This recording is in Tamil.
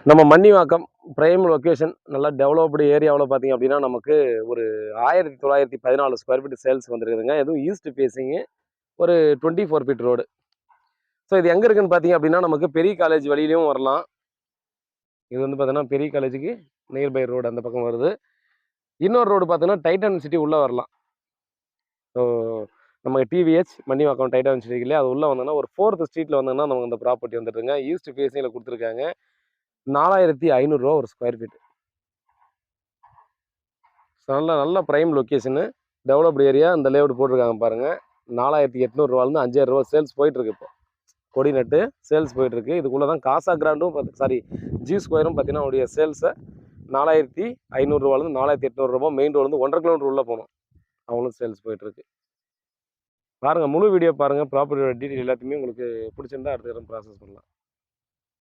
நம்ம மன்னிவாக்கம் பிரைம் லொக்கேஷன் நல்லா டெவலப்டு ஏரியாவில் பார்த்தீங்க அப்படின்னா நமக்கு ஒரு 1914 ஸ்கொயர் ஃபீட் சேல்ஸ் வந்துருக்குதுங்க. எதுவும் ஈஸ்ட் ஃபேஸிங்கு ஒரு 24 ஃபீட் ரோடு. ஸோ இது எங்கே இருக்குன்னு பார்த்தீங்க அப்படின்னா நமக்கு பெரிய காலேஜ் வழியிலையும் வரலாம். இது வந்து பார்த்தீங்கன்னா பெரிய காலேஜுக்கு நியர்பை ரோடு அந்த பக்கம் வருது. இன்னொரு ரோடு பார்த்தீங்கன்னா டைட்டன் சிட்டி உள்ளே வரலாம். ஸோ நமக்கு டிவிஹெச் மன்னிவாக்கம் டைட்டன் சிட்டி இல்லையா, அது உள்ளே வந்தோன்னா ஒரு 4th ஸ்ட்ரீட்டில் வந்தோம்னா நமக்கு அந்த ப்ராப்பர்ட்டி வந்துட்டுருங்க. ஈஸ்ட் ஃபேஸிங்கில் கொடுத்துருக்காங்க. 4500 ரூபா ஒரு ஸ்கொயர் ஃபீட். நல்ல நல்ல பிரைம் லொக்கேஷனு, டெவலப்டு ஏரியா. இந்த லேஅவுட் போட்டிருக்காங்க பாருங்கள். 4800 5000 ரூபா சேல்ஸ் போயிட்டுருக்கு. இப்போ கொடி நட்டு சேல்ஸ் போயிட்டுருக்கு. இதுக்குள்ளே தான் காசா கிராண்டும் ஜி ஸ்கொயரும் பார்த்தீங்கன்னா அவருடைய சேல்ஸை 4500 4800 மெயின் ரோடு 1.5 கிலோமீட்டர் உள்ளே போகணும். அவங்களும் சேல்ஸ் போயிட்டுருக்கு. பாருங்கள், முழு வீடியோ பாருங்கள். ப்ராப்பர்ட்டியோட டீட்டெயில் எல்லாத்தையுமே உங்களுக்கு பிடிச்சிருந்தா அடுத்த ப்ராசஸ் பண்ணலாம்.